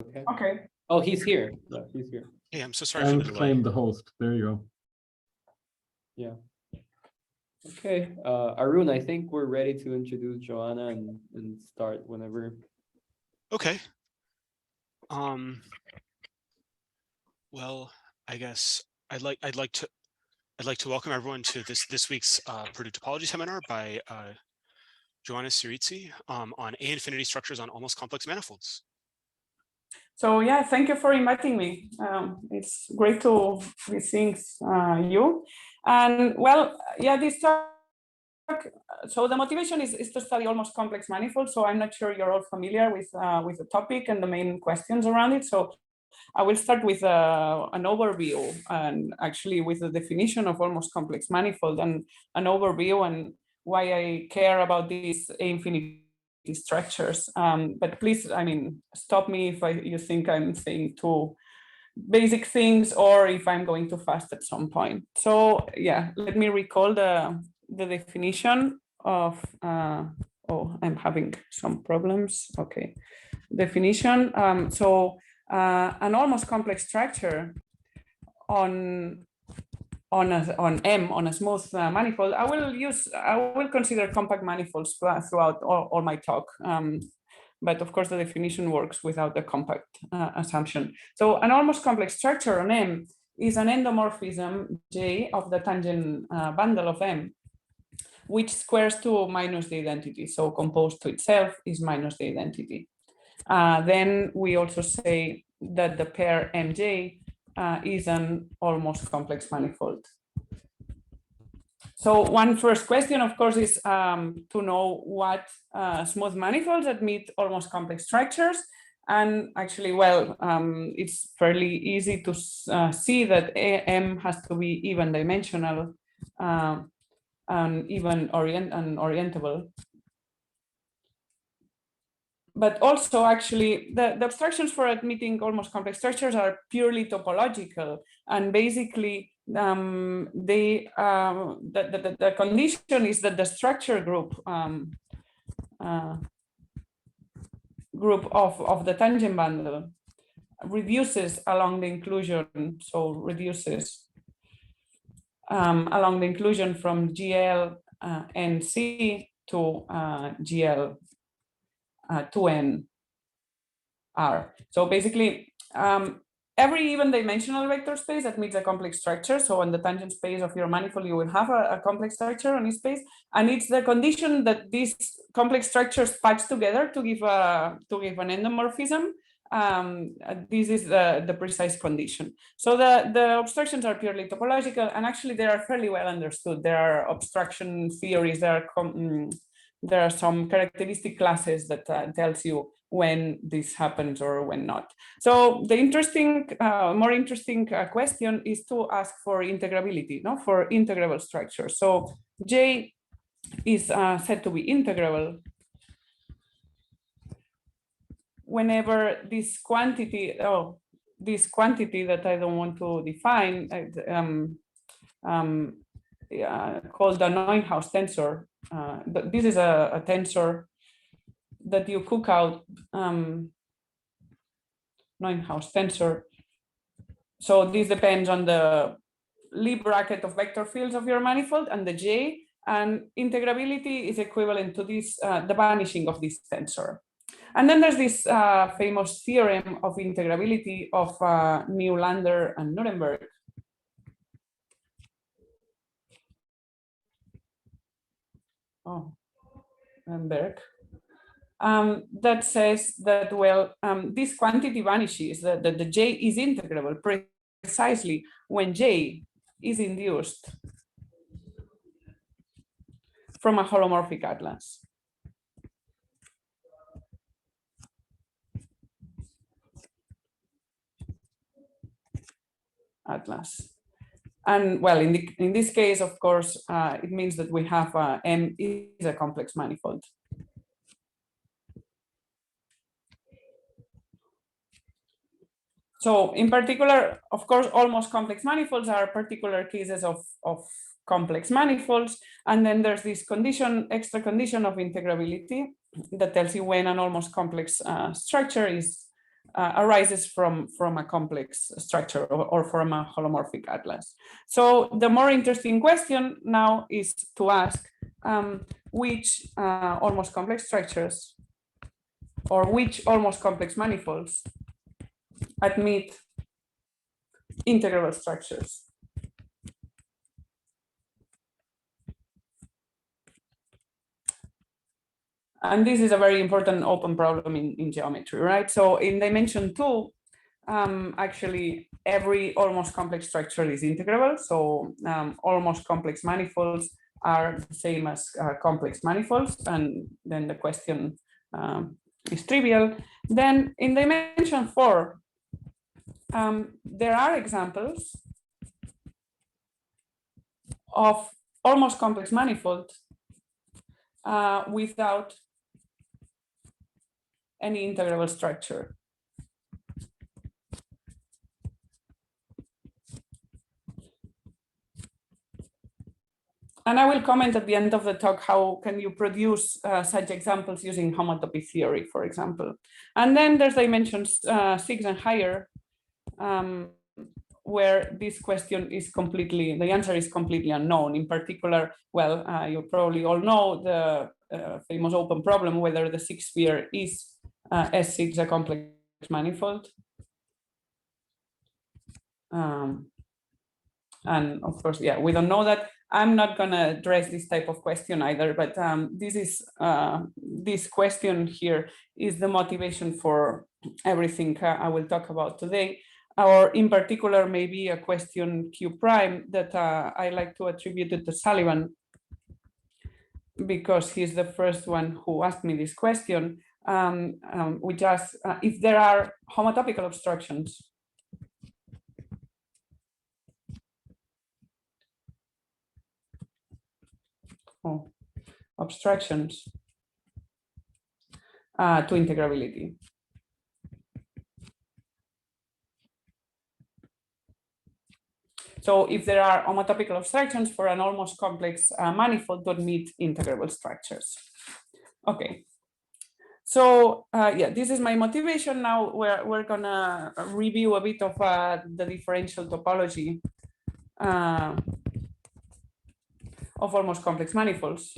Okay. Okay. Oh, he's here. Yeah, he's here. Hey, I'm so sorry for the delay. Claim the host. There you go. Yeah. Okay. Arun, I think we're ready to introduce Joanna and start whenever. Okay. Well, I guess I'd like to welcome everyone to this week's Purdue topology seminar by Joana Cirici on A-infinity structures on almost complex manifolds. So yeah, thank you for inviting me. It's great to be seeing you. And well, yeah, this talk. So the motivation is to study almost complex manifolds. So I'm not sure you're all familiar with the topic and the main questions around it. So I will start with an overview and actually with the definition of almost complex manifold and an overview and why I care about these A-infinity structures. But please, I mean, stop me if you think I'm saying too basic things or if I'm going too fast at some point. So yeah, let me recall the definition of, oh, I'm having some problems. Okay, definition. An almost complex structure on M on a smooth manifold. I will consider compact manifolds throughout all my talk. But of course the definition works without the compact assumption. So an almost complex structure on M is an endomorphism J of the tangent bundle of M, which squares to minus the identity. So composed to itself is minus the identity. Then we also say that the pair MJ is an almost complex manifold. So one first question, of course, is to know what smooth manifolds admit almost complex structures. And actually, well, it's fairly easy to see that M has to be even dimensional and even orientable. But also, actually, the abstractions for admitting almost complex structures are purely topological, and basically, the condition is that the structure group of the tangent bundle reduces along the inclusion, so reduces along the inclusion from GL NC to GL 2n R. So basically, every even dimensional vector space admits a complex structure. So in the tangent space of your manifold, you will have a complex structure on its space, and it's the condition that these complex structures patch together to give an endomorphism. This is the precise condition. So the abstractions are purely topological, and actually they are fairly well understood. There are abstraction theories. There are some characteristic classes that tells you when this happens or when not. So the more interesting question is to ask for integrability, no, for integrable structures. So J is said to be integrable whenever this quantity that I don't want to define, called the Neuhaus tensor. This is a tensor that you cook out, Neuhaus tensor. So this depends on the Lie bracket of vector fields of your manifold and the J, and integrability is equivalent to this, the vanishing of this tensor. And then there's this famous theorem of integrability of Nylander and Nuremberg. Oh, Nuremberg. That says that, well, this quantity vanishes, that the J is integrable precisely when J is induced from a holomorphic atlas. And well, in this case, of course, it means that we have M is a complex manifold. So in particular, of course, almost complex manifolds are particular cases of complex manifolds. And then there's this condition, extra condition of integrability that tells you when an almost complex structure is arises from a complex structure or from a holomorphic atlas. So the more interesting question now is to ask which almost complex structures or which almost complex manifolds admit integrable structures. And this is a very important open problem in geometry, right? So in dimension 2, actually every almost complex structure is integrable. So almost complex manifolds are the same as complex manifolds, and then the question is trivial. Then in dimension 4, there are examples of almost complex manifolds without any integrable structure. And I will comment at the end of the talk how can you produce such examples using homotopy theory, for example. And then there's dimensions 6 and higher, where this question is completely, the answer is completely unknown. In particular, well, you probably all know the famous open problem, whether the sixth sphere is S6 a complex manifold. And of course, yeah, we don't know that. I'm not going to address this type of question either, but this question here is the motivation for everything I will talk about today, or in particular, maybe a question Q prime that I like to attribute it to Sullivan, because he's the first one who asked me this question, which asks if there are homotopical obstructions. Abstractions to integrability. So if there are homotopical abstractions for an almost complex manifold that meet integrable structures. Okay. So yeah, this is my motivation. Now we're gonna review a bit of the differential topology of almost complex manifolds.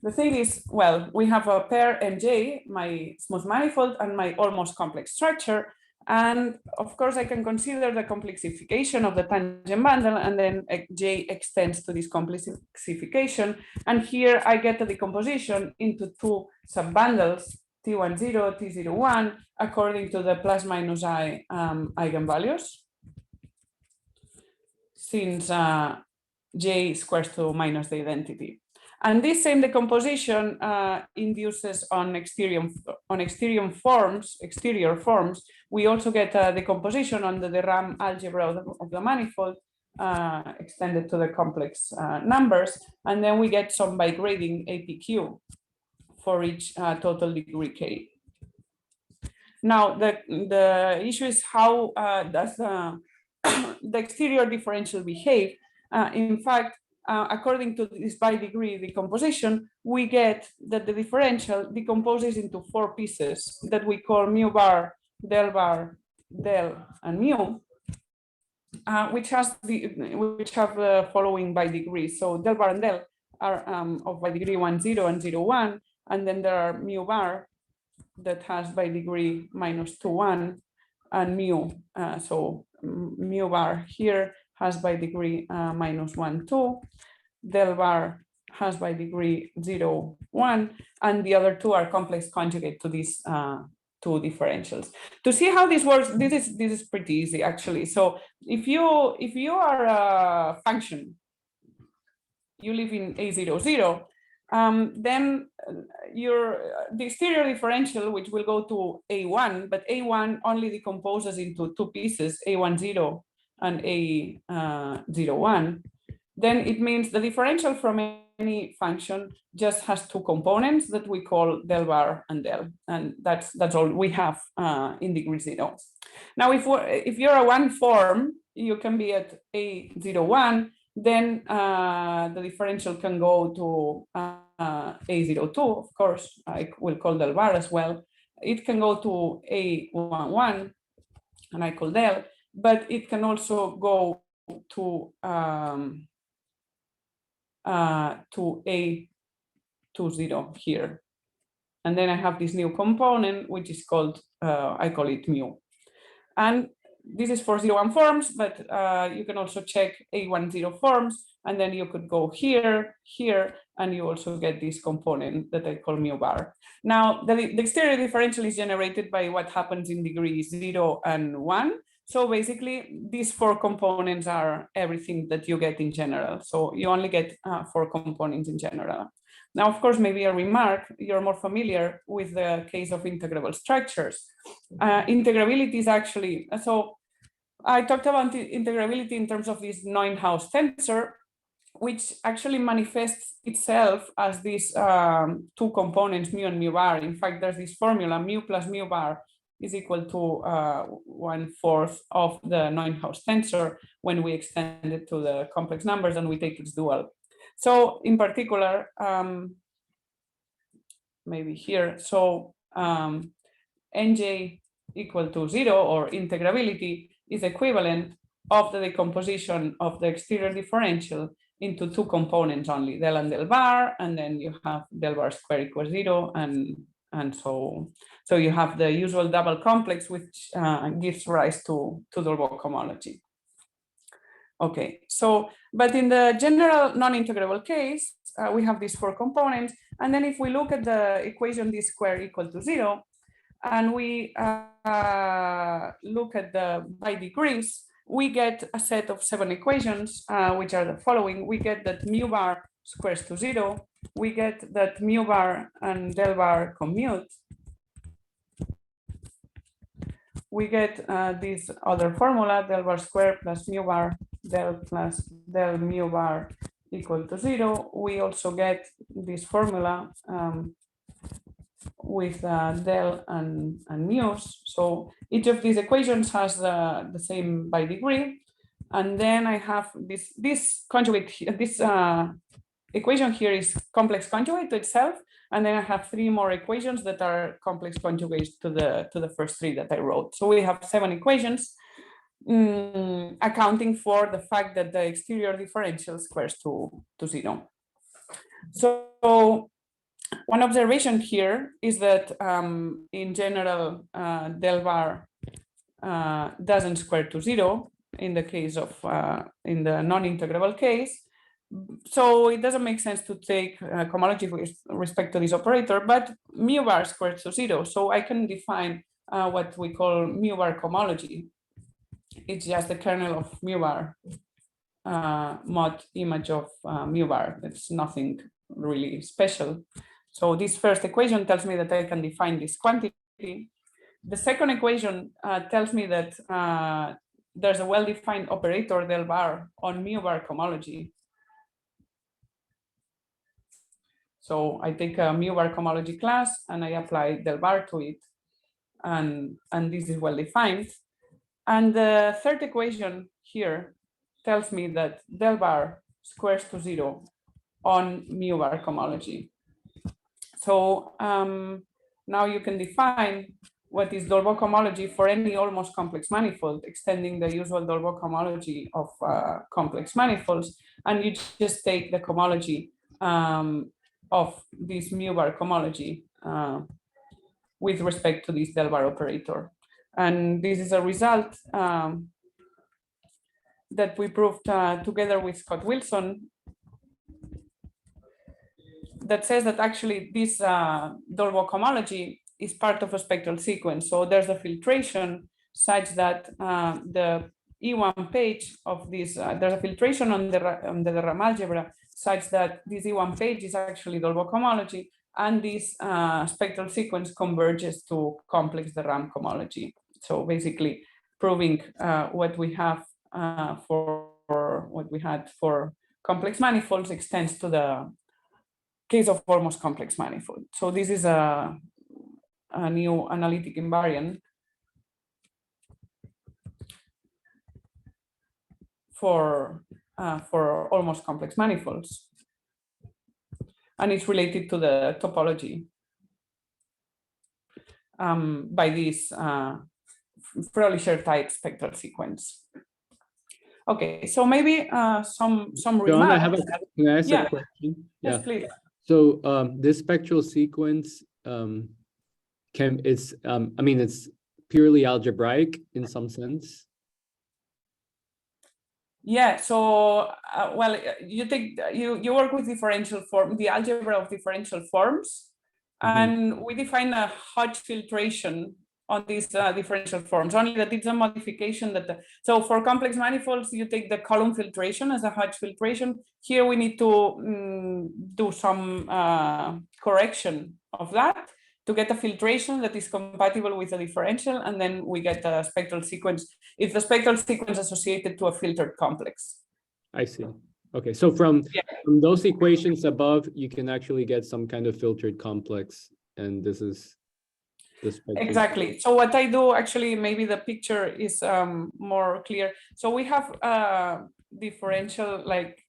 The thing is, well, we have a pair Mj, my smooth manifold, and my almost complex structure. And of course, I can consider the complexification of the tangent bundle, and then J extends to this complexification. And here I get a decomposition into two subbundles, T10, T01, according to the plus minus I eigenvalues, since J squares to minus the identity. And this same decomposition induces on exterior forms. We also get a decomposition on the Rham algebra of the manifold extended to the complex numbers. And then we get some bigrading APQ for each total degree K. Now, the issue is how does the exterior differential behave? In fact, according to this bi-degree decomposition, we get that the differential decomposes into four pieces that we call mu bar, del, and mu, which have the following bi-degree. So del bar and del are of bi-degree 1, 0 and 0, 1, and then there are mu bar that has bi-degree minus 2, 1, and mu. So mu bar here has bi-degree minus 1, 2. Del bar has bi-degree 0, 1, and the other two are complex conjugate to these two differentials. To see how this works, this is pretty easy actually. So if you are a function, you live in A00, then the exterior differential, which will go to A1, but A1 only decomposes into two pieces, A10 and A01, then it means the differential from any function just has two components that we call del bar and del, and that's all we have in degree 0. Now, if you're a one form, you can be at A01, then the differential can go to A02, of course, I will call del bar as well. It can go to A11, and I call del, but it can also go to A20 here. And then I have this new component, which is called, I call it mu. And this is for 0, 1 forms, but you can also check A10 forms, and then you could go here, here, and you also get this component that I call mu bar. Now, the exterior differential is generated by what happens in degree 0 and 1. So basically, these 4 components are everything that you get in general. So you only get 4 components in general. Now, of course, maybe a remark, you're more familiar with the case of integrable structures. Integrability is actually, so I talked about integrability in terms of this Neuhaus tensor, which actually manifests itself as these 2 components, mu and mu bar. In fact, there's this formula, mu plus mu bar is equal to 1/4 of the Neuhaus tensor when we extend it to the complex numbers and we take its dual. So in particular, maybe here, so nj equal to 0 or integrability is equivalent of the decomposition of the exterior differential into 2 components only, del and del bar, and then you have del bar square equals 0, and so you have the usual double complex, which gives rise to Dolbeault cohomology. Okay, so, but in the general non-integrable case, we have these 4 components. And then if we look at the equation d square equal to 0, and we look at the by degrees, we get a set of 7 equations, which are the following. We get that mu bar squares to 0. We get that mu bar and del bar commute. We get this other formula, del bar square plus mu bar del plus del mu bar equal to 0. We also get this formula with del and mu's. So each of these equations has the same by degree. And then I have this conjugate, this equation here is complex conjugate to itself. And then I have 3 more equations that are complex conjugates to the first 3 that I wrote. So we have 7 equations accounting for the fact that the exterior differential squares to 0. So one observation here is that in general, del bar doesn't square to 0 in the case of, in the non-integrable case. So it doesn't make sense to take cohomology with respect to this operator, but mu bar squares to 0. So I can define what we call mu bar cohomology. It's just the kernel of mu bar mod image of mu bar. It's nothing really special. So this first equation tells me that I can define this quantity. The second equation tells me that there's a well-defined operator del bar on mu bar cohomology. So I take a mu bar cohomology class and I apply del bar to it, and this is well defined. And the third equation here tells me that del bar squares to 0 on mu bar cohomology. So now you can define what is Dolbeault cohomology for any almost complex manifold, extending the usual Dolbeault cohomology of complex manifolds, and you just take the cohomology of this mu bar cohomology with respect to this del bar operator. And this is a result that we proved together with Scott Wilson that says that actually this Dolbeault cohomology is part of a spectral sequence. So there's a filtration such that the E1 page of this, there's a filtration on the Rham algebra such that this E1 page is actually Dolbeault cohomology, and this spectral sequence converges to complex the Rham cohomology. So basically proving what we have for what we had for complex manifolds extends to the case of almost complex manifold. So this is a new analytic invariant for for almost complex manifolds. And it's related to the topology by this Frölicher type spectral sequence. Okay, so maybe some Joanna, remarks. can I ask Yeah. a question? Yes, please. So this spectral sequence it's purely algebraic in some sense. Yeah, so well, you work with differential form, the algebra of differential forms, and we define a Hodge filtration on these differential forms. Only that it's a modification that so for complex manifolds you take the column filtration as a Hodge filtration. Here we need to do some correction of that to get a filtration that is compatible with the differential, and then we get a spectral sequence. It's the spectral sequence associated to a filtered complex. I see. Okay, so from those equations above, you can actually get some kind of filtered complex, and this is the spectral. Exactly. So what I do, actually, maybe the picture is more clear. So we have differential, like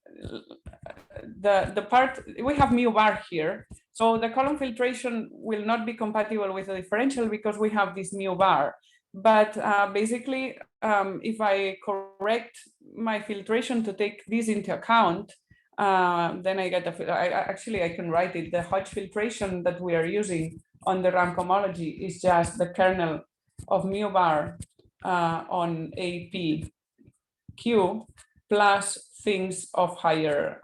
the part, we have mu bar here. So the column filtration will not be compatible with the differential because we have this mu bar. But basically, if I correct my filtration to take this into account, then I get I can write it. The Hodge filtration that we are using on the Rham cohomology is just the kernel of mu bar on APQ plus things of higher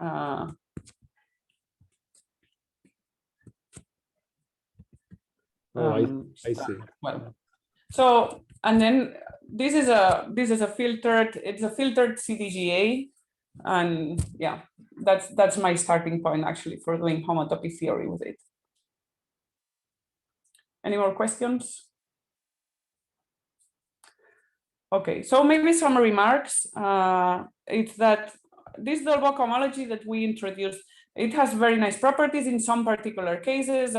I see. Well, so and then this is a filtered, it's a filtered CDGA, and yeah, that's my starting point actually for doing homotopy theory with it. Any more questions? Okay, so maybe some remarks. It's that this Dolbeault cohomology that we introduced, it has very nice properties in some particular cases.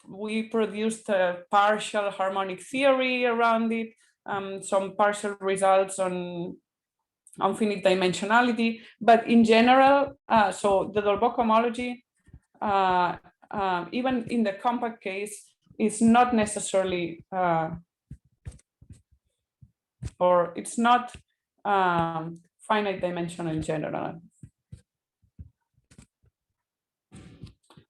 We produced a partial harmonic theory around it, some partial results on finite dimensionality, but in general, so the Dolbeault cohomology, even in the compact case, is not necessarily, or it's not finite dimensional in general.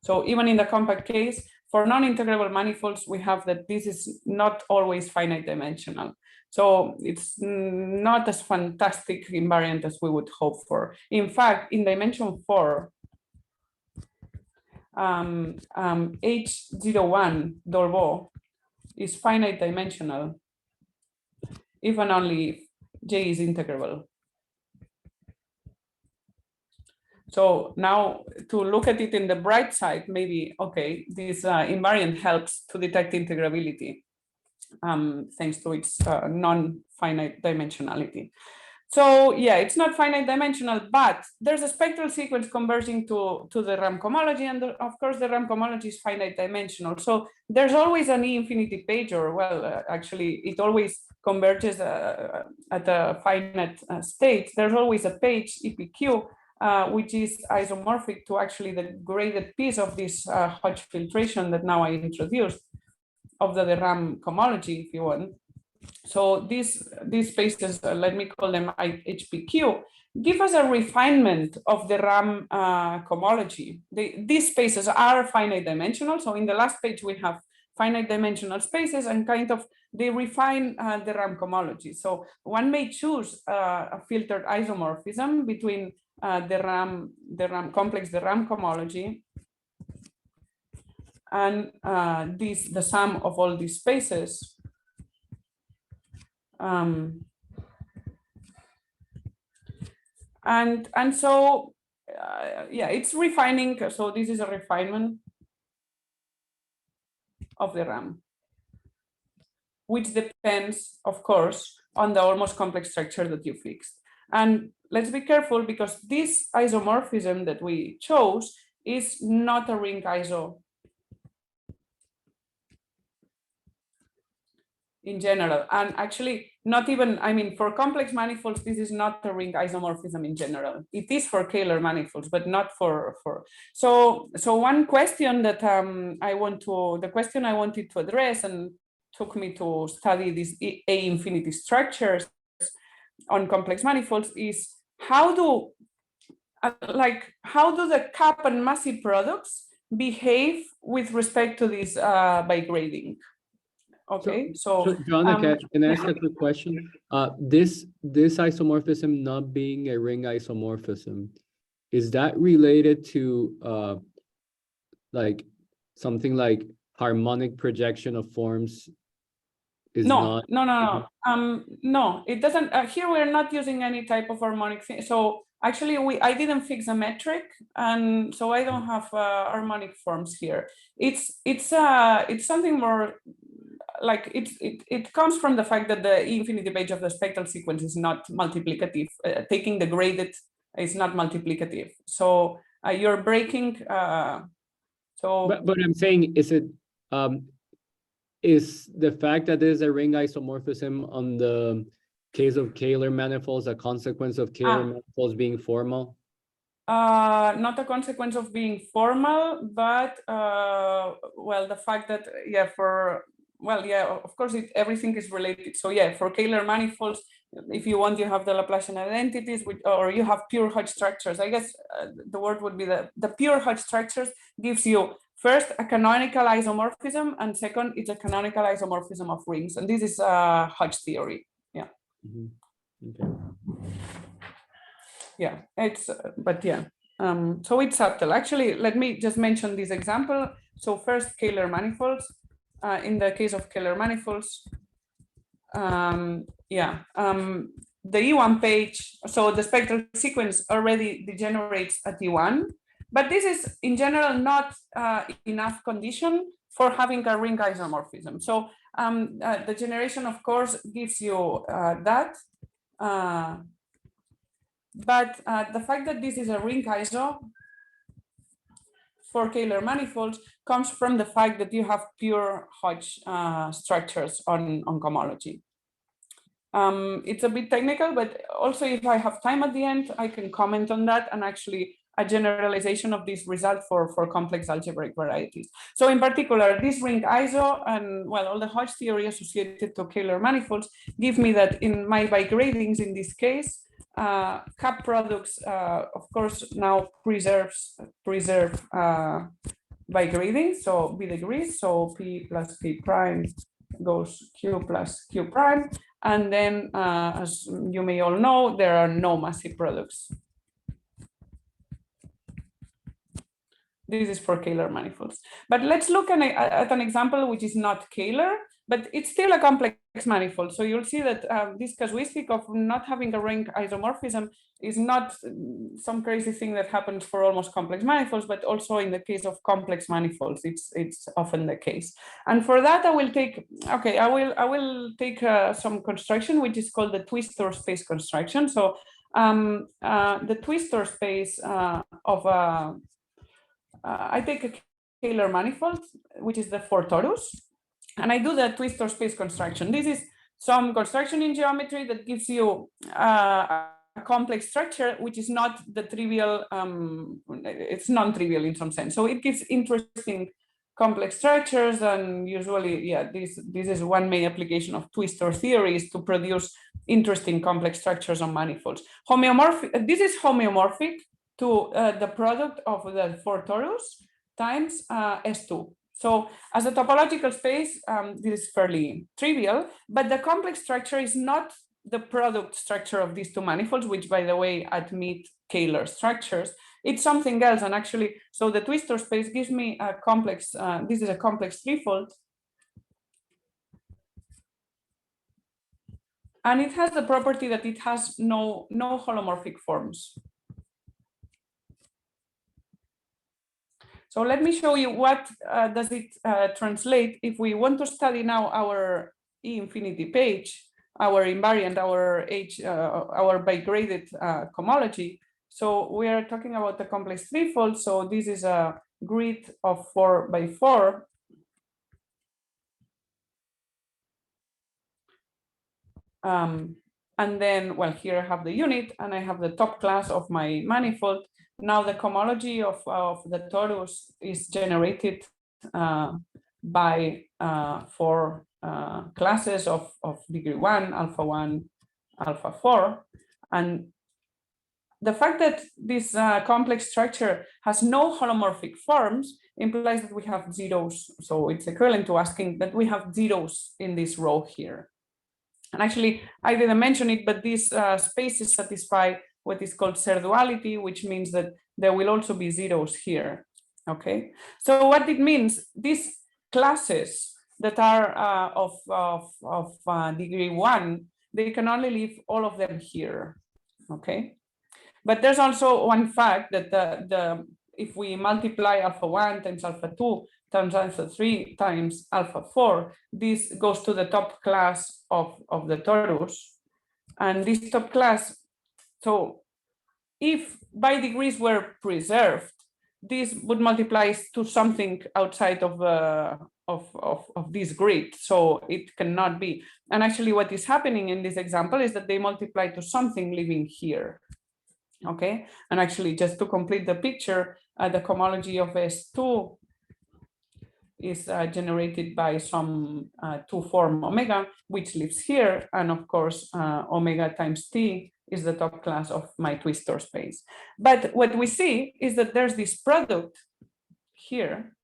So even in the compact case, for non-integrable manifolds, we have that this is not always finite dimensional. So it's not as fantastic invariant as we would hope for. In fact, in dimension 4, H01 Dolbeault is finite dimensional if and only if J is integrable. So now to look at it in the bright side, maybe, okay, this invariant helps to detect integrability thanks to its non-finite dimensionality. So yeah, it's not finite dimensional, but there's a spectral sequence converging to the Rham cohomology, and of course the Rham cohomology is finite dimensional. So there's always an E infinity page, or well, actually it always converges at a finite state. There's always a page EPQ, which is isomorphic to actually the graded piece of this Hodge filtration that now I introduced of the Rham cohomology, if you want. So these spaces, let me call them HPQ, give us a refinement of the Rham cohomology. These spaces are finite dimensional. So in the last page, we have finite dimensional spaces, and kind of they refine the Rham cohomology. So one may choose a filtered isomorphism between the Rham complex, the Rham cohomology, and the sum of all these spaces. And so yeah, it's refining. So this is a refinement of the Rham, which depends, of course, on the almost complex structure that you fixed. And let's be careful, because this isomorphism that we chose is not a ring iso. in general. And actually not even, I mean, for complex manifolds, this is not a ring isomorphism in general. It is for Kähler manifolds, but not for. So one question that the question I wanted to address and took me to study these A infinity structures on complex manifolds is how do the cap and massey products behave with respect to this by grading? Okay, so Joanna, can I ask a quick question? This isomorphism not being a ring isomorphism, is that related to like something like harmonic projection of forms? No, it doesn't. Here we're not using any type of harmonic thing. So actually, I didn't fix a metric, and so I don't have harmonic forms here. It's something more like it comes from the fact that the infinity page of the spectral sequence is not multiplicative. Taking the graded is not multiplicative. So you're breaking. But I'm saying, is it is the fact that there's a ring isomorphism on the case of Kähler manifolds a consequence of Kähler manifolds being formal? Not a consequence of being formal, but well, the fact that of course everything is related. So yeah, for Kähler manifolds, if you want, you have the Laplacian identities, or you have pure Hodge structures. I guess the word would be the pure Hodge structures gives you first a canonical isomorphism, and second, it's a canonical isomorphism of rings, and this is Hodge theory. Yeah. Okay. Yeah, it's so it's subtle. Actually, let me just mention this example. So first, Kähler manifolds. In the case of Kähler manifolds, the E1 page, so the spectral sequence already degenerates at E1, but this is in general not enough condition for having a ring isomorphism. So the generation, of course, gives you that. But the fact that this is a ring iso for Kähler manifolds comes from the fact that you have pure Hodge structures on cohomology. It's a bit technical, but also if I have time at the end, I can comment on that and actually a generalization of this result for complex algebraic varieties. So in particular, this ring iso and well, all the Hodge theory associated to Kähler manifolds give me that in my bigradings in this case, cap products, of course, now preserve by grading, so b degrees, so p plus p prime goes q plus q prime, and then as you may all know, there are no massey products. This is for Kähler manifolds. But let's look at an example which is not Kähler, but it's still a complex manifold. So you'll see that this casuistic of not having a ring isomorphism is not some crazy thing that happens for almost complex manifolds, but also in the case of complex manifolds, it's often the case. And for that, I will take some construction which is called the twistor space construction. So the twistor space I take a Kähler manifold, which is the 4 torus, and I do the twistor space construction. This is some construction in geometry that gives you a complex structure, which is not the trivial, it's non-trivial in some sense. So it gives interesting complex structures, and usually, yeah, this is one main application of twistor theory is to produce interesting complex structures on manifolds. This is homeomorphic to the product of the 4 torus times S2. So as a topological space, this is fairly trivial, but the complex structure is not the product structure of these two manifolds, which by the way, admit Kähler structures. It's something else. And actually, so the twistor space gives me a complex, this is a complex threefold. And it has the property that it has no holomorphic forms. So let me show you what does it translate if we want to study now our E infinity page, our invariant, our bigraded cohomology. So we are talking about the complex threefold. So this is a grid of 4 by 4. And then, well, here I have the unit and I have the top class of my manifold. Now the cohomology of the torus is generated by 4 classes of degree 1, alpha 1, alpha 4. And the fact that this complex structure has no holomorphic forms implies that we have zeros. So it's equivalent to asking that we have zeros in this row here. And actually, I didn't mention it, but these spaces satisfy what is called Serre duality, which means that there will also be zeros here. Okay, so what it means, these classes that are of degree 1, they can only leave all of them here. Okay, but there's also one fact that if we multiply alpha 1 times alpha 2 times alpha 3 times alpha 4, this goes to the top class of the torus. And this top class, so if by degrees were preserved, this would multiply to something outside of this grid. So it cannot be. And actually what is happening in this example is that they multiply to something living here. Okay, and actually just to complete the picture, the cohomology of S2 is generated by some 2 form omega, which lives here. And of course, omega times t is the top class of my twistor space. But what we see is that there's this product here,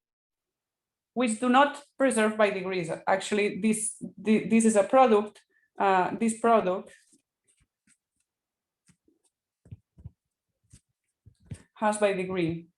which do not preserve by degrees. Actually, this is a product, this product has by degree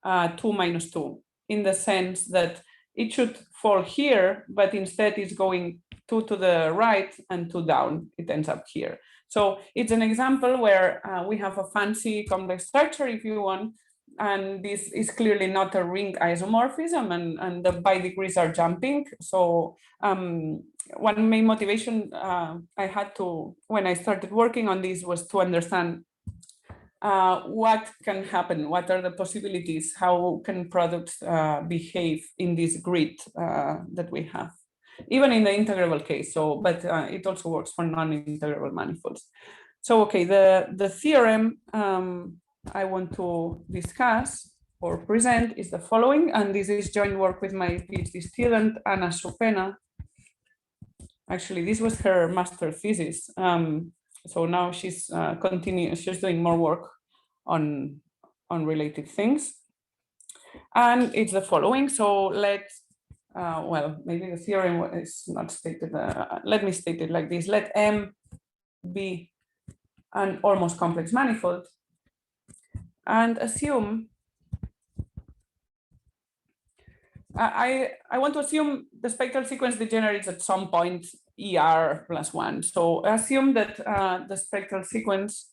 2 minus 2, in the sense that it should fall here, but instead it's going 2 to the right and 2 down. It ends up here. So it's an example where we have a fancy complex structure, if you want, and this is clearly not a ring isomorphism, and the by degrees are jumping. So one main motivation I had to, when I started working on this, was to understand what can happen, what are the possibilities, how can products behave in this grid that we have, even in the integrable case. So, but it also works for non-integrable manifolds. So, okay, the theorem I want to discuss or present is the following, and this is joint work with my PhD student, Anna Supena. Actually, this was her master thesis. So now she's she's doing more work on related things. And it's the following. So let's, well, maybe the theorem is not stated. Let me state it like this. Let M be an almost complex manifold, and assume, I want to assume the spectral sequence degenerates at some point ER plus 1. So assume that the spectral sequence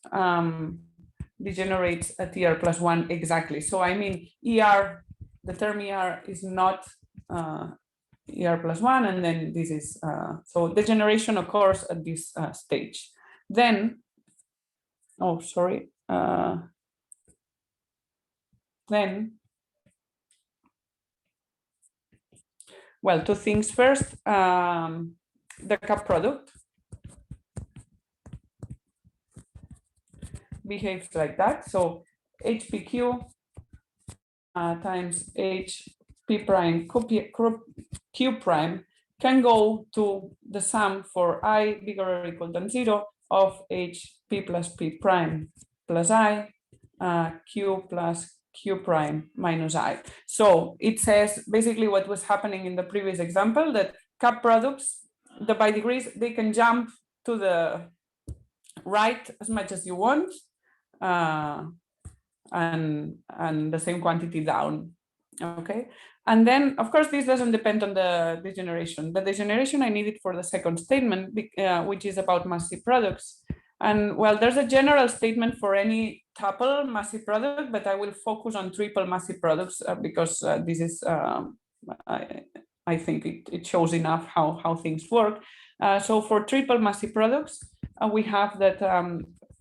degenerates at ER plus 1 exactly. So I mean ER, the term ER is not ER plus 1, and then this is, so degeneration occurs at this stage. Then, oh, sorry. Then, well, 2 things. First, the cup product behaves like that. So HPQ times HP prime Q prime can go to the sum for I bigger or equal than 0 of HP plus P prime plus I Q plus Q prime minus I. So it says basically what was happening in the previous example, that cup products, the by degrees, they can jump to the right as much as you want, and the same quantity down. Okay, and then of course this doesn't depend on the degeneration. The degeneration I needed for the second statement, which is about massive products. And well, there's a general statement for any tuple massive product, but I will focus on triple massive products because this is, I think it shows enough how things work. So for triple massive products, we have that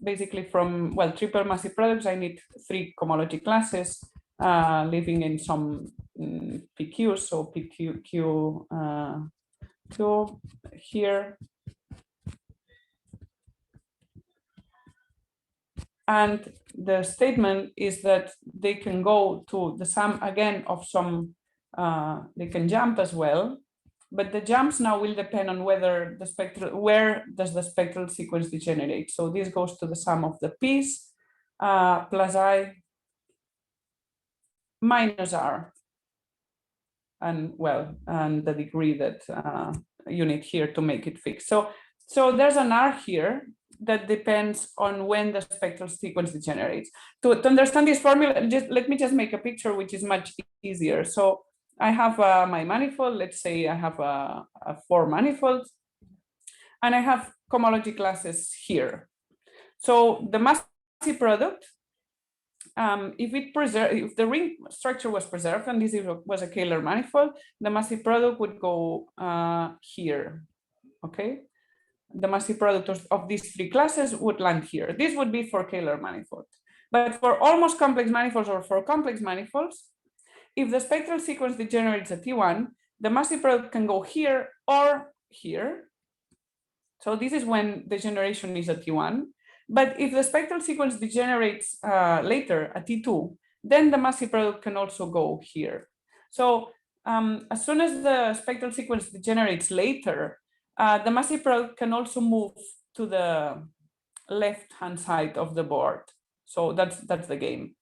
basically from, well, triple massive products, I need 3 cohomology classes living in some PQs, so PQ to here. And the statement is that they can go to the sum again of some, they can jump as well, but the jumps now will depend on whether the spectral, where does the spectral sequence degenerate. So this goes to the sum of the p's plus I minus r. And well, and the degree that you need here to make it fixed. So there's an r here that depends on when the spectral sequence degenerates. To understand this formula, let me just make a picture which is much easier. So I have my manifold, let's say I have a 4 manifolds, and I have cohomology classes here. So the massive product, if the ring structure was preserved and this was a Kähler manifold, the massive product would go here, okay? The massive product of these 3 classes would land here. This would be for Kähler manifold. But for almost complex manifolds or for complex manifolds, if the spectral sequence degenerates at T1, the massive product can go here or here. So this is when degeneration is at T1. But if the spectral sequence degenerates later at T2, then the massive product can also go here. So as soon as the spectral sequence degenerates later, the massive product can also move to the left-hand side of the board. So that's the game.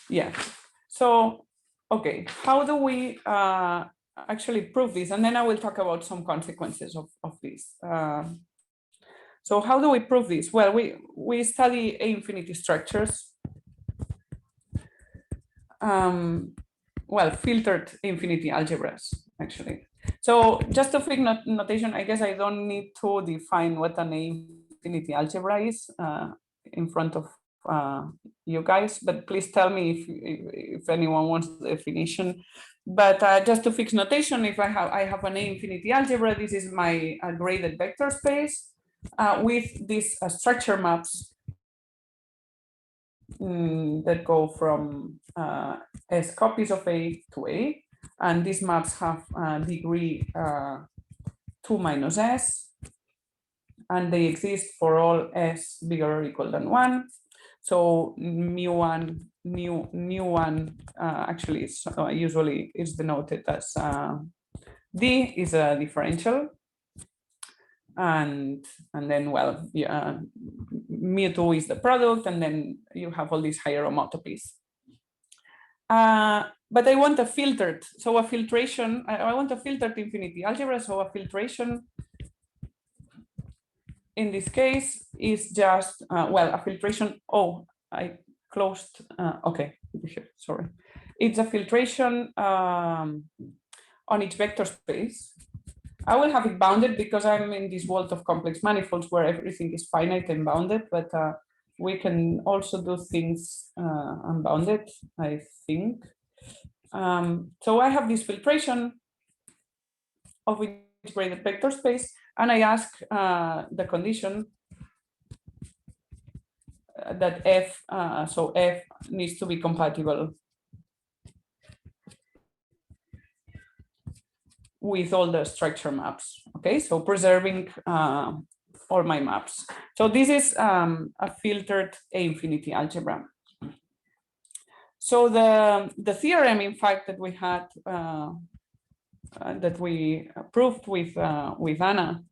Yeah. So, okay, how do we actually prove this? And then I will talk about some consequences of this. So how do we prove this? Well, we study A-infinity structures. Well, filtered infinity algebras, actually. So just a quick notation, I guess I don't need to define what an A-infinity algebra is in front of you guys, but please tell me if anyone wants the definition. But just to fix notation, if I have an A-infinity algebra, this is my graded vector space with these structure maps that go from S copies of A to A. And these maps have degree 2 minus S, and they exist for all S bigger or equal than 1. So mu1 actually is, usually is denoted as D is a differential, and then, well, yeah, mu2 is the product, and then you have all these higher homotopies. But I want a filtered, so a filtration, I want a filtered infinity algebra, so a filtration in this case is just, well, a filtration, oh, I closed, okay, sorry. It's a filtration on each vector space. I will have it bounded because I'm in this world of complex manifolds where everything is finite and bounded, but we can also do things unbounded, I think. So I have this filtration of each graded vector space, and I ask the condition that F, so F needs to be compatible with all the structure maps. Okay, so preserving all my maps. So this is a filtered A-infinity algebra. So the theorem, in fact, that we had, that we proved with Anna,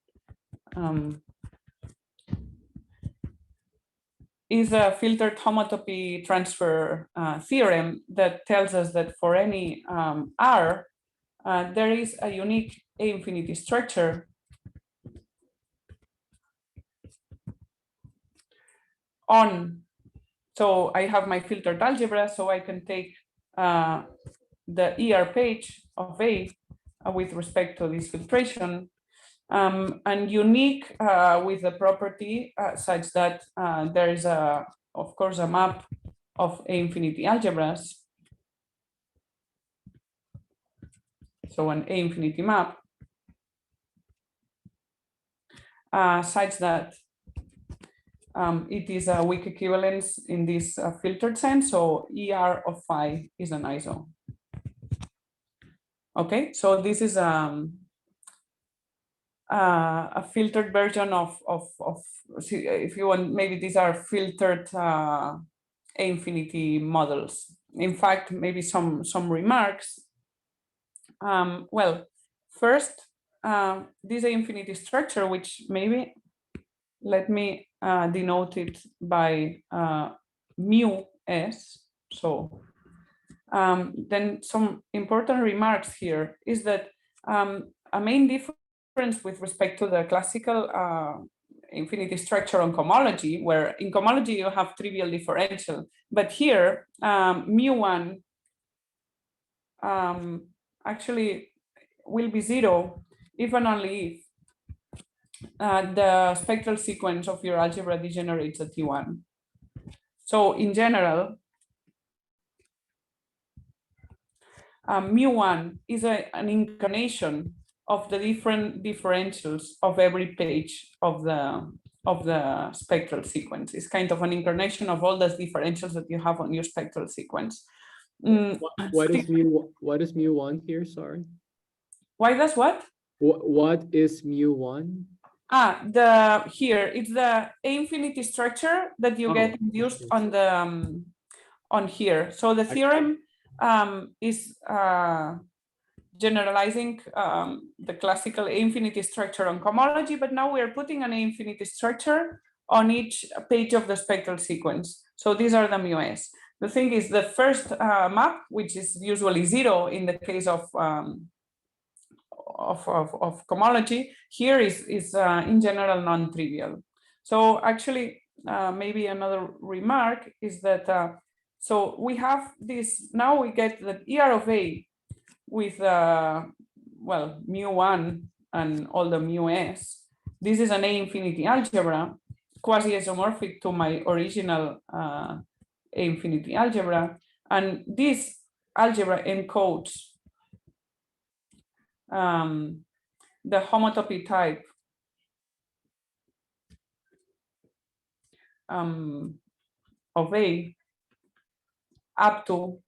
is a filtered homotopy transfer theorem that tells us that for any R, there is a unique A-infinity structure on, so I have my filtered algebra, so I can take the ER page of A with respect to this filtration, and unique with the property such that there is of course, a map of A-infinity algebras. So an A-infinity map such that it is a weak equivalence in this filtered sense. So ER of phi is an iso. Okay, so this is a filtered version of if you want, maybe these are filtered A infinity models. In fact, maybe some remarks. Well, first, this A infinity structure, which maybe let me denote it by mu s. So then some important remarks here is that a main difference with respect to the classical infinity structure on cohomology, where in cohomology you have trivial differential, but here mu1 actually will be 0 if and only if the spectral sequence of your algebra degenerates at T1. So in general, mu1 is an incarnation of the different differentials of every page of the spectral sequence. It's kind of an incarnation of all those differentials that you have on your spectral sequence. What is mu1 here? Sorry. Why does what? What is mu1? Here it's the A infinity structure that you get induced on the on here. So the theorem is generalizing the classical A infinity structure on cohomology, but now we are putting an A infinity structure on each page of the spectral sequence. So these are the mu-s. The thing is, the first map, which is usually 0 in the case of cohomology, here is in general non-trivial. So actually, maybe another remark is that so we have this, now we get the ER of A with well, mu1 and all the mu-s. This is an A infinity algebra, quasi-isomorphic to my original A infinity algebra, and this algebra encodes the homotopy type of A up to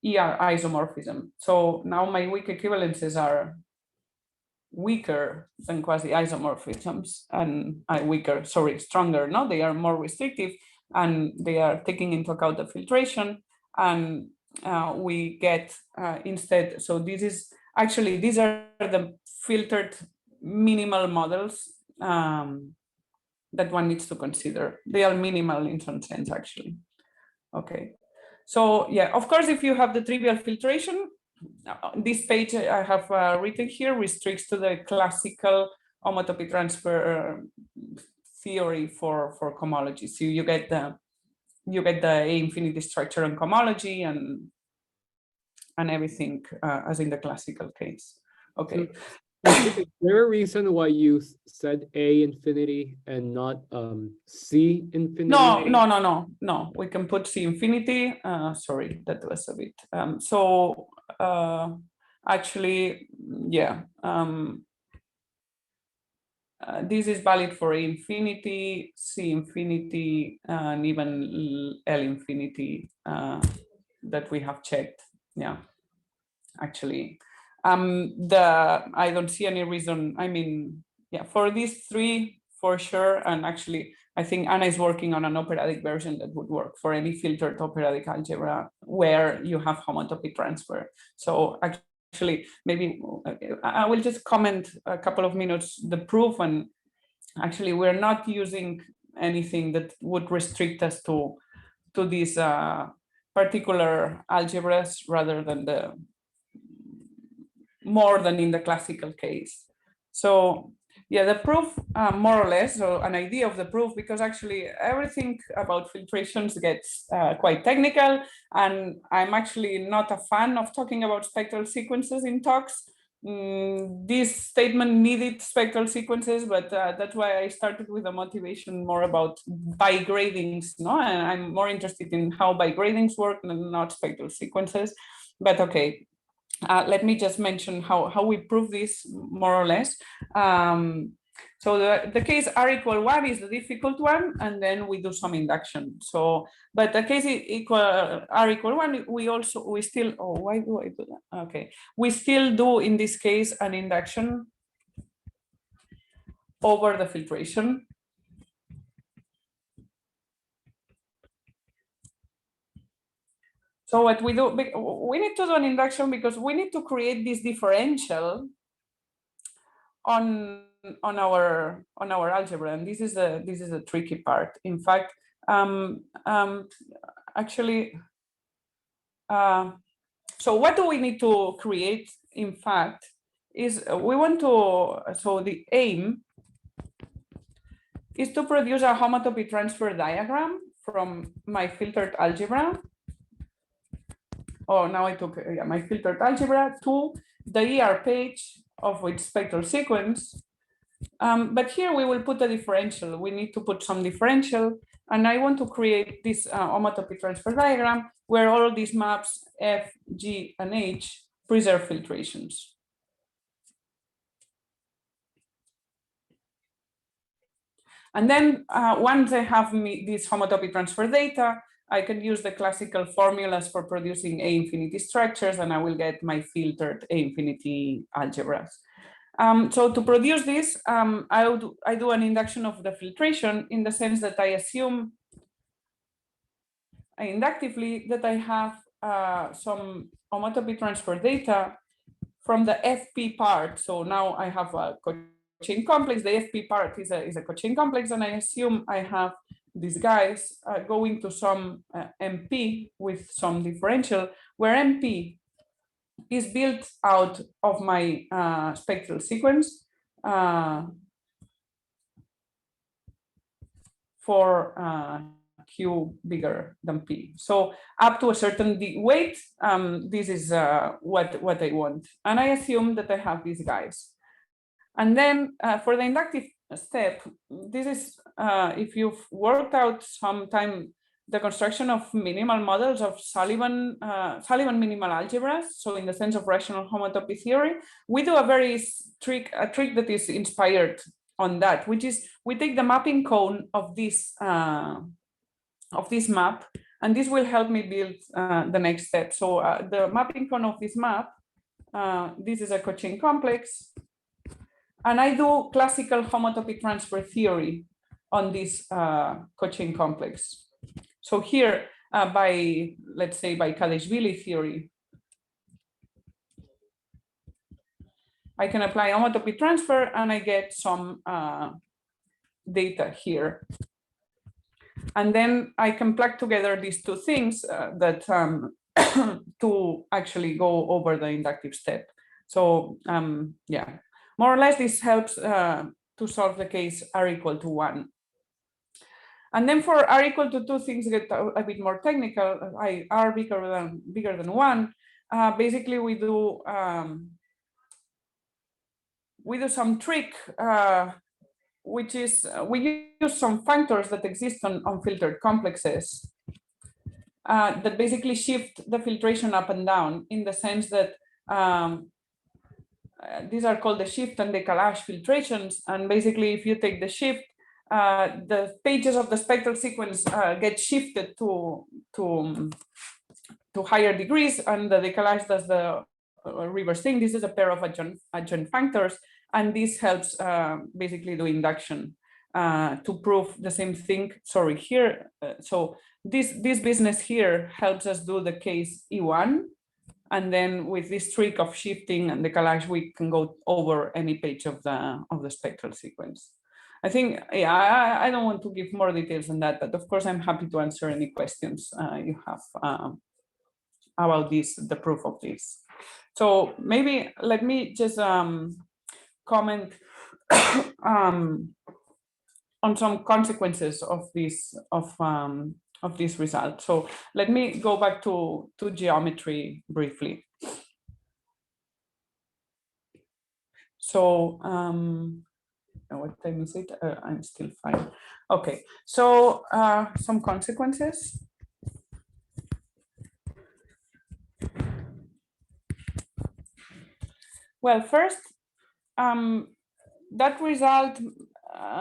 ER isomorphism. So now my weak equivalences are weaker than quasi-isomorphisms, and stronger. No, they are more restrictive, and they are taking into account the filtration, and we get instead. So this is actually, these are the filtered minimal models that one needs to consider. They are minimal in some sense, actually. Okay. So yeah, of course, if you have the trivial filtration, this page I have written here restricts to the classical homotopy transfer theory for cohomology. So you get the A infinity structure on cohomology and everything as in the classical case. Okay. Is there a reason why you said A infinity and not C infinity? No. We can put C infinity. Sorry, that was a bit. Actually, yeah. This is valid for A infinity, C infinity, and even L infinity that we have checked. Yeah, actually. I don't see any reason. I mean, yeah, for these three for sure. And actually, I think Anna is working on an operatic version that would work for any filtered operatic algebra where you have homotopy transfer. So actually, maybe I will just comment a couple of minutes the proof, and actually we're not using anything that would restrict us to these particular algebras rather than the more than in the classical case. So yeah, the proof more or less, or an idea of the proof, because actually everything about filtrations gets quite technical, and I'm actually not a fan of talking about spectral sequences in talks. This statement needed spectral sequences, but that's why I started with a motivation more about bigradings, no? And I'm more interested in how bigradings work than not spectral sequences. But okay, let me just mention how we prove this more or less. So the case R=1 is the difficult one, and then we do some induction. So, but the case R=1, we still, oh, why do I do that? Okay, we still do in this case an induction over the filtration. So what we do, we need to do an induction because we need to create this differential on our algebra, and this is the tricky part. In fact, actually, so what do we need to create? In fact, is we want to. So the aim is to produce a homotopy transfer diagram from my filtered algebra. Oh, now I took my filtered algebra to the ER page of its spectral sequence. But here we will put a differential. We need to put some differential. And I want to create this homotopy transfer diagram where all these maps F, G, and H preserve filtrations. And then once I have this homotopy transfer data, I can use the classical formulas for producing A-infinity structures, and I will get my filtered A-infinity algebras. So to produce this, I do an induction of the filtration in the sense that I assume inductively that I have some homotopy transfer data from the FP part. So now I have a cochain complex. The FP part is a cochain complex, and I assume I have these guys going to some MP with some differential, where MP is built out of my spectral sequence for Q bigger than P. So up to a certain weight, this is what I want. And I assume that I have these guys. And then for the inductive step, this is if you've worked out sometime the construction of minimal models of Sullivan minimal algebras. So in the sense of rational homotopy theory, we do a very trick that is inspired on that, which is we take the mapping cone of this map, and this will help me build the next step. So the mapping cone of this map, this is a cochain complex, and I do classical homotopy transfer theory on this cochain complex. So here, let's say by Kadeshvili theory, I can apply homotopy transfer and I get some data here. And then I can plug together these two things that to actually go over the inductive step. So yeah, more or less this helps to solve the case R=1. And then for R=2, things get a bit more technical. R bigger than 1. Basically, we do some trick, which is we use some functors that exist on filtered complexes that basically shift the filtration up and down in the sense that these are called the shift and decalage filtrations. And basically, if you take the shift, the pages of the spectral sequence get shifted to higher degrees, and the decalage does the reverse thing. This is a pair of adjoint functors, and this helps basically do induction to prove the same thing. Sorry, here. So this business here helps us do the case E1, and then with this trick of shifting and decalage, we can go over any page of the spectral sequence. I think, yeah, I don't want to give more details than that, but of course I'm happy to answer any questions you have about this, the proof of this. So maybe let me just comment on some consequences of this result. So let me go back to geometry briefly. So what time is it? I'm still fine. Okay, so some consequences. Well, first, that result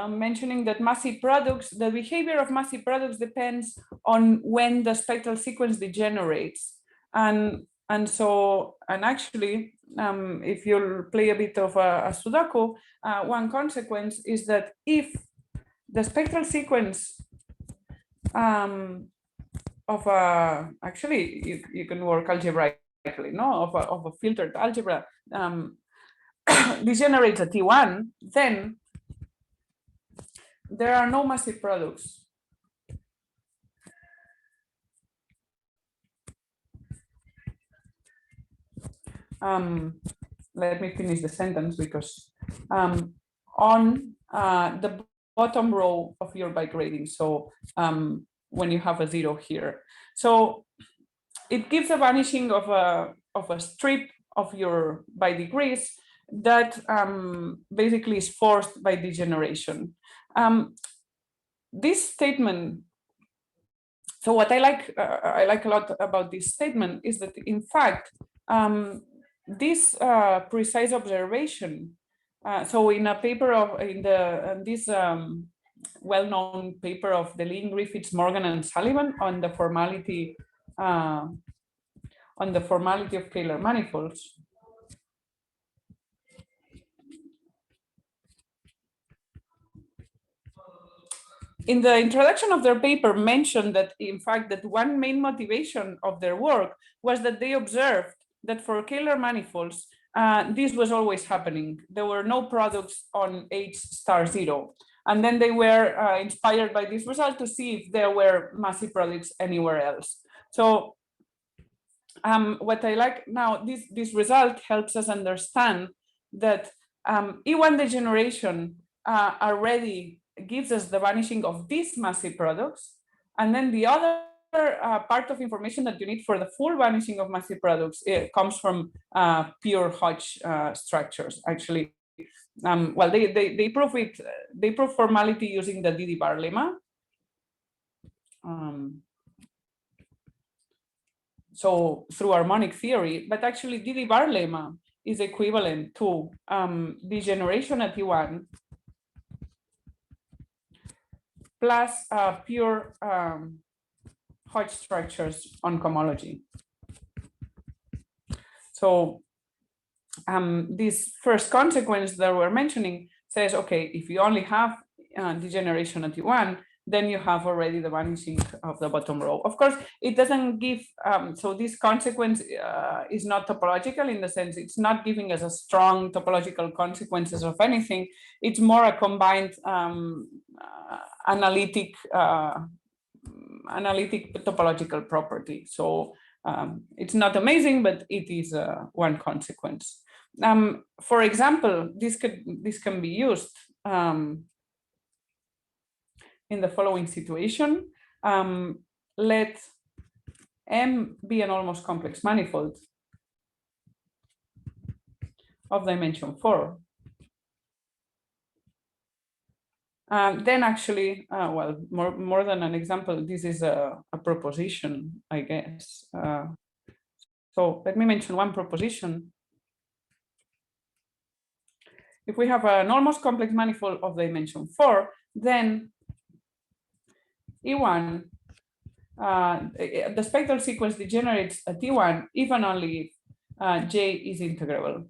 mentioning that massive products, the behavior of massive products depends on when the spectral sequence degenerates. And actually, if you'll play a bit of a Sudoku, one consequence is that if the spectral sequence of a, actually you can work algebraically, no, of a filtered algebra degenerates at T1, then there are no massive products. Let me finish the sentence because on the bottom row of your by grading, so when you have a 0 here, so it gives a vanishing of a strip of your by degrees that basically is forced by degeneration. This statement, so what I like a lot about this statement is that in fact this precise observation, so in a paper of this well-known paper of DeLean, Griffiths, Morgan, and Sullivan on the formality of Kähler manifolds. In the introduction of their paper mentioned that in fact that one main motivation of their work was that they observed that for Kähler manifolds, this was always happening. There were no products on H star 0. And then they were inspired by this result to see if there were massive products anywhere else. So what I like now, this result helps us understand that E1 degeneration already gives us the vanishing of these massive products. And then the other part of information that you need for the full vanishing of massive products, it comes from pure Hodge structures, actually. Well, they prove it. They prove formality using the Didi-Bar lemma. So through harmonic theory, but actually Didi-Bar lemma is equivalent to degeneration at T1 plus pure Hodge structures on cohomology. So this first consequence that we're mentioning says, okay, if you only have degeneration at T1, then you have already the vanishing of the bottom row. Of course, it doesn't give, so this consequence is not topological in the sense it's not giving us a strong topological consequences of anything. It's more a combined analytic topological property. So it's not amazing, but it is one consequence. For example, this can be used in the following situation. Let M be an almost complex manifold of dimension 4. Then actually, well, more than an example, this is a proposition, I guess. So let me mention one proposition. If we have an almost complex manifold of dimension 4, then E1, the spectral sequence degenerates at T1 if and only if J is integrable.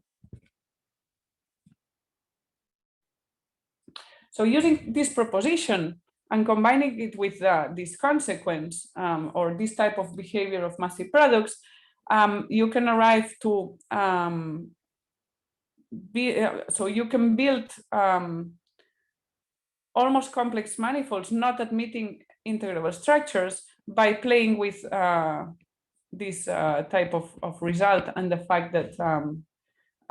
So using this proposition and combining it with this consequence or this type of behavior of massive products, you can arrive to so you can build almost complex manifolds not admitting integrable structures by playing with this type of result and the fact that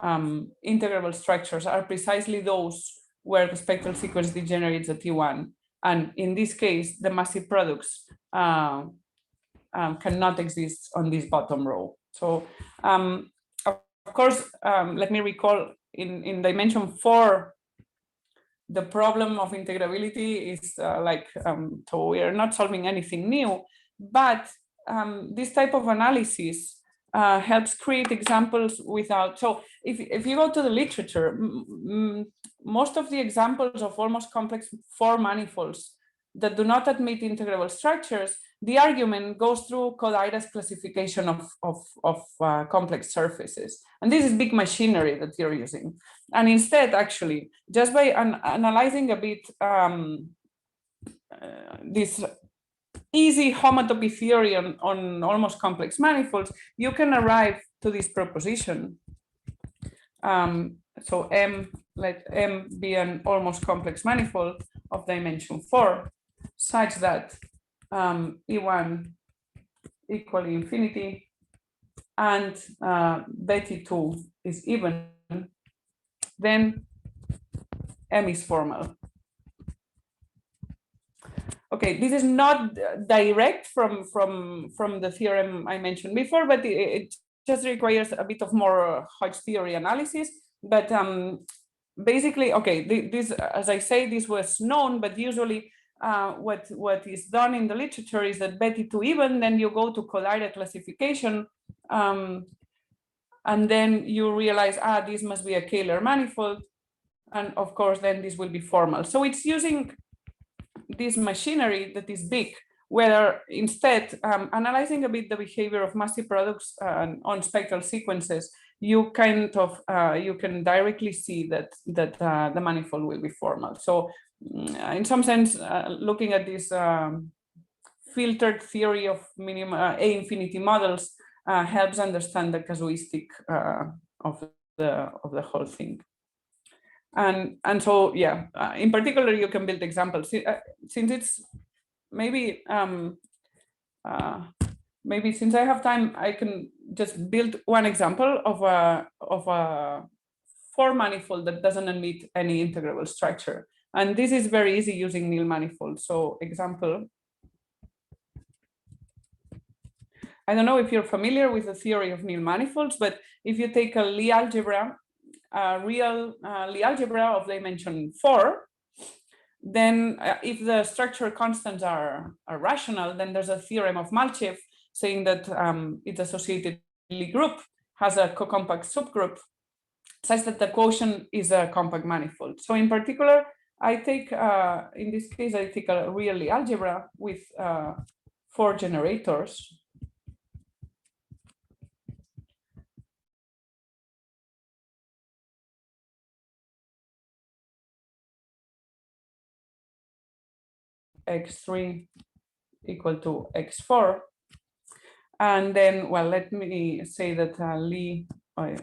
integrable structures are precisely those where the spectral sequence degenerates at T1. And in this case, the massive products cannot exist on this bottom row. So of course, let me recall in dimension 4, the problem of integrability is so we are not solving anything new, but this type of analysis helps create examples without. So if you go to the literature, most of the examples of almost complex four manifolds that do not admit integrable structures, the argument goes through Kodaida's classification of complex surfaces. And this is big machinery that you're using. And instead, actually, just by analyzing a bit this easy homotopy theory on almost complex manifolds, you can arrive to this proposition. So let M be an almost complex manifold of dimension 4, such that E1 equally infinity and Betty2 is even, then M is formal. Okay, this is not direct from the theorem I mentioned before, but it just requires a bit of more Hodge theory analysis. But basically, okay, this, as I say, this was known, but usually what is done in the literature is that Betty2 even, then you go to Kodaira classification, and then you realize, this must be a Kähler manifold, and of course, then this will be formal. So it's using this machinery that is big, where instead analyzing a bit the behavior of massive products on spectral sequences, you kind of you can directly see that the manifold will be formal. So in some sense, looking at this filtered theory of minimum A infinity models helps understand the casuistic of the whole thing. And so, yeah, in particular, you can build examples. Since it's maybe since I have time, I can just build one example of a four manifold that doesn't admit any integrable structure. And this is very easy using nil manifold. So example, I don't know if you're familiar with the theory of nil manifolds, but if you take a Lie algebra, real Lie algebra of dimension 4, then if the structure constants are rational, then there's a theorem of Malchev saying that its associated Lie group has a co-compact subgroup such that the quotient is a compact manifold. So in particular, I take, in this case, I take a real Lie algebra with 4 generators. X3 equal to X4. And then, well, let me say that Lie, Lie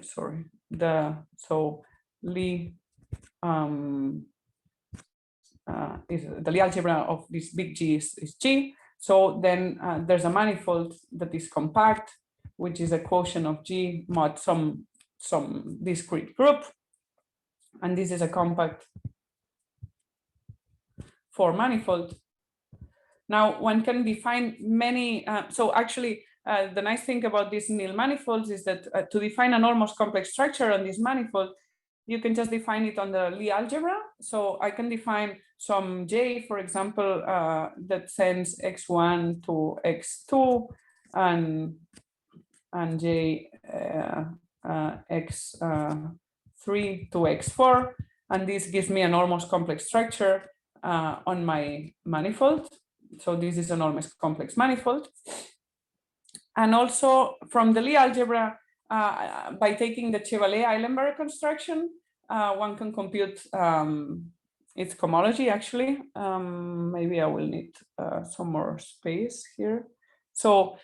is the Lie algebra of this big G is G. So then there's a manifold that is compact, which is a quotient of G mod some discrete group. And this is a compact 4 manifold. Now, one can define many, so actually, the nice thing about these nil manifolds is that to define an almost complex structure on this manifold, you can just define it on the Lie algebra. So I can define some J, for example, that sends X1 to X2 and J X3 to X4. And this gives me an almost complex structure on my manifold. So this is an almost complex manifold. And also from the Lie algebra, by taking the Chevalier-Eilenberg construction, one can compute its cohomology, actually. Maybe I will need some more space here. So,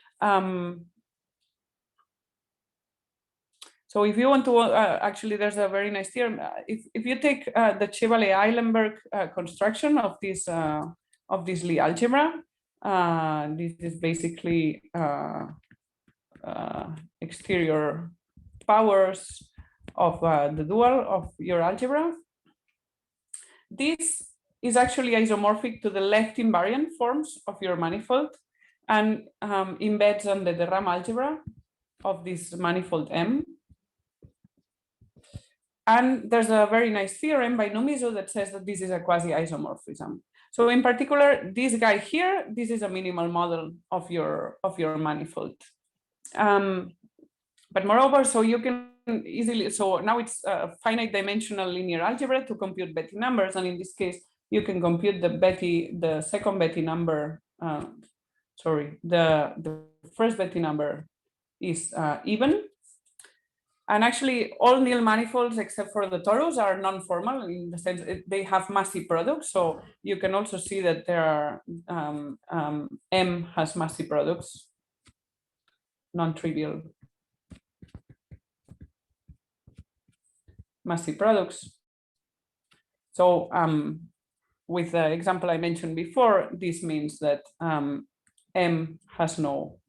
so if you want to, actually, there's a very nice theorem. If you take the Chevalier-Eilenberg construction of this Lie algebra, this is basically exterior powers of the dual of your algebra. This is actually isomorphic to the left invariant forms of your manifold and embeds under the Rham algebra of this manifold M. And there's a very nice theorem by Numizu that says that this is a quasi-isomorphism. So in particular, this guy here, this is a minimal model of your manifold. But moreover, so you can easily, so now it's a finite dimensional linear algebra to compute Betti numbers. And in this case, you can compute the second Betti number, the first Betti number is even. And actually all nil manifolds except for the torus are non-formal in the sense they have massive products. So you can also see that there are M has massive products, non-trivial massive products. So with the example I mentioned before, this means that M has no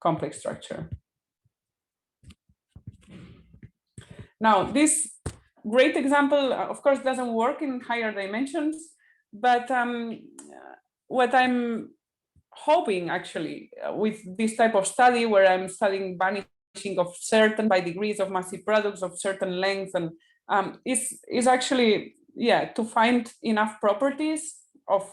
complex structure. Now, this great example, of course, doesn't work in higher dimensions, but what I'm hoping actually with this type of study where I'm studying vanishing of certain by degrees of massive products of certain lengths and is actually, yeah, to find enough properties of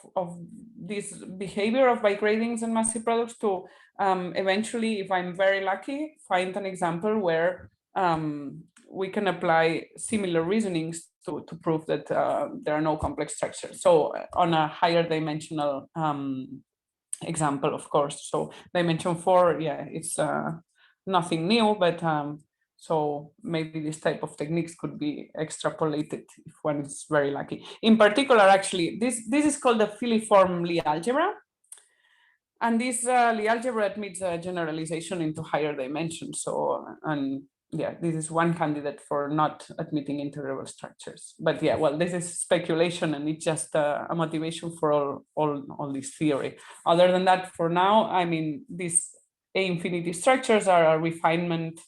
this behavior of bigradings and massive products to eventually, if I'm very lucky, find an example where we can apply similar reasonings to prove that there are no complex structures. So on a higher dimensional example, of course. So dimension 4, yeah, it's nothing new, but so maybe this type of techniques could be extrapolated if one is very lucky. In particular, actually, this is called the filiform Lie algebra. And this Lie algebra admits a generalization into higher dimensions. So, and yeah, this is one candidate for not admitting integrable structures. But yeah, well, this is speculation and it's just a motivation for all this theory. Other than that, for now, I mean, these A infinity structures are a refinement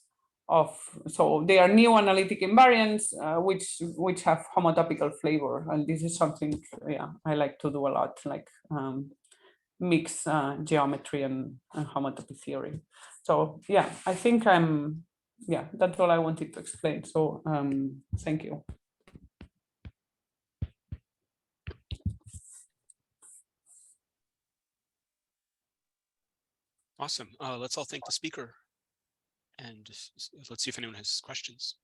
of, so they are new analytic invariants, which have homotopical flavor. And this is something, yeah, I like to do a lot, like mix geometry and homotopy theory. So yeah, I think yeah, that's all I wanted to explain. So thank you. Awesome. Let's all thank the speaker. And let's see if anyone has questions.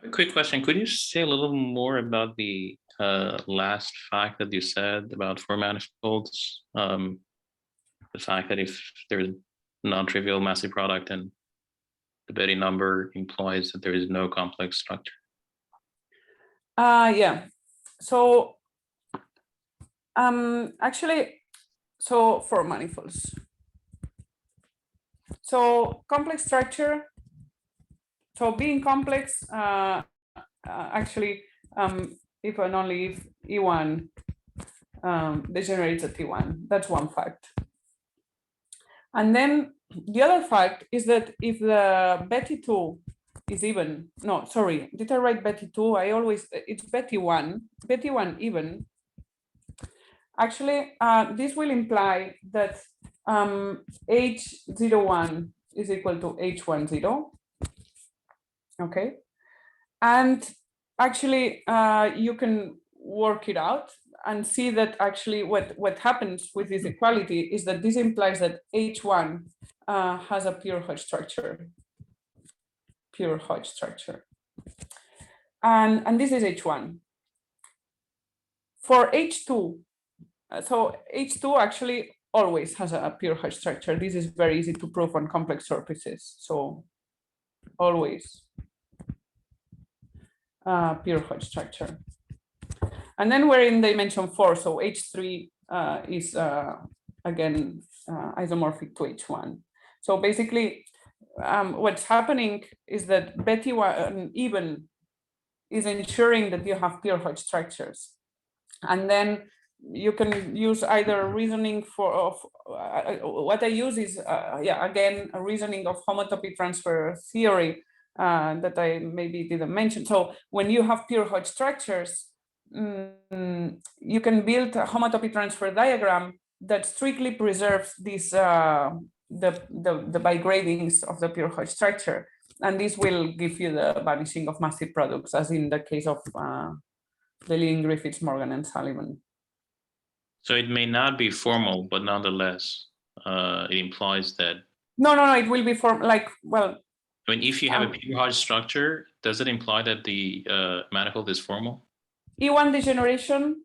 A quick question. Could you say a little more about the last fact that you said about four manifolds? The fact that if there's non-trivial massive product and the Betti number implies that there is no complex structure. Yeah. So actually, so four manifolds. So complex structure. So being complex, actually, if and only if E1 degenerates at T1, that's one fact. And then the other fact is that if the Betti 2 is even, no, sorry, did I write Betti 2? I always, it's Betti 1 even. Actually, this will imply that H01 is equal to H10. Okay, and actually you can work it out and see that actually what happens with this equality is that this implies that H1 has a pure Hodge structure, and this is H1. For H2, so H2 actually always has a pure Hodge structure. This is very easy to prove on complex surfaces. So always pure Hodge structure. And then we're in dimension 4, so H3 is again isomorphic to H1. So basically what's happening is that Betti 1 even is ensuring that you have pure Hodge structures. And then you can use either reasoning what I use is yeah, again a reasoning of homotopy transfer theory that I maybe didn't mention. So when you have pure Hodge structures, you can build a homotopy transfer diagram that strictly preserves this the bigradings of the pure Hodge structure, and this will give you the vanishing of massive products, as in the case of Lillian, Griffiths, Morgan, and Sullivan. So it may not be formal, but nonetheless, it implies that, No, it will be form like, well, I mean, if you have a pure Hodge structure, does it imply that the manifold is formal? E1 degeneration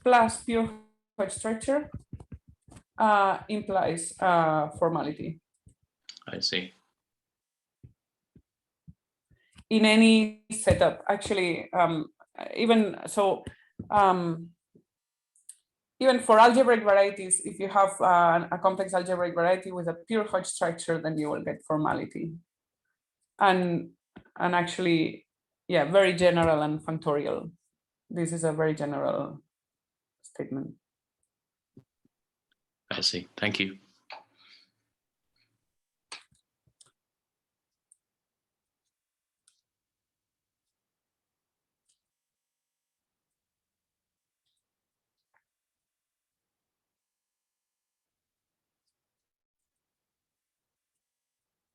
plus pure Hodge structure implies formality I see. in any setup. Actually, even so, even for algebraic varieties, if you have a complex algebraic variety with a pure Hodge structure, then you will get formality. And actually, yeah, very general and functorial. This is a very general statement. I see. Thank you.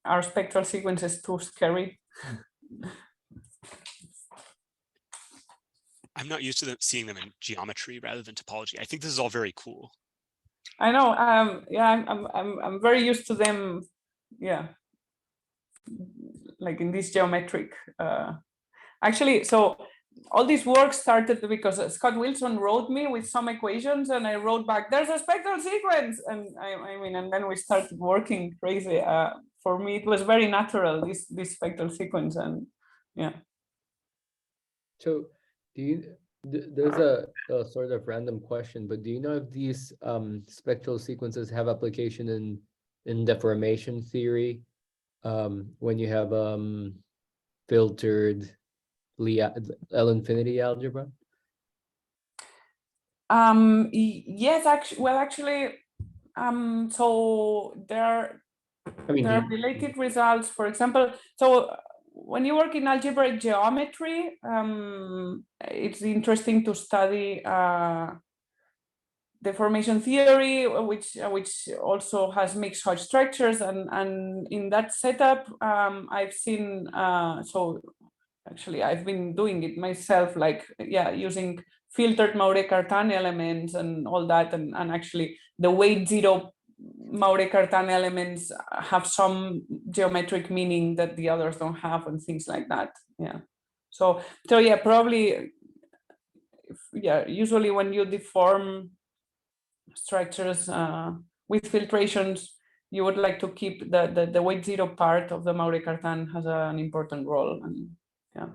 Our spectral sequence is too scary. I'm not used to seeing them in geometry rather than topology. I think this is all very cool. I know. Yeah, I'm very used to them. Yeah, like in this geometric. Actually, so all this work started because Scott Wilson wrote me with some equations, and I wrote back, "There's a spectral sequence," and I mean, and then we started working crazy. For me, it was very natural, this spectral sequence, and yeah. So do you, there's a sort of random question, but do you know if these spectral sequences have application in deformation theory, when you have filtered L infinity algebra? Yes, actually, well, actually, so there I mean, are related results. For example, so when you work in algebraic geometry, it's interesting to study deformation theory, which also has mixed Hodge structures, and in that setup, I've seen so actually I've been doing it myself, like, yeah, using filtered Maure-Cartan elements and all that, and actually the weight zero Maure-Cartan elements have some geometric meaning that the others don't have, and things like that. Yeah, so yeah, probably, yeah, usually when you deform structures with filtrations, you would like to keep the weight zero part of the Maure-Cartan has an important role, and yeah.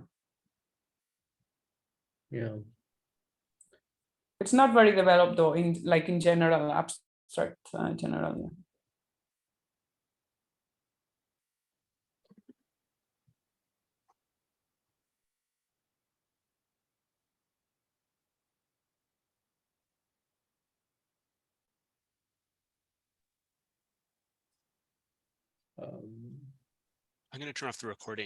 Yeah. It's not very developed though, in general, abstract general. Um, I'm going to turn off the recording.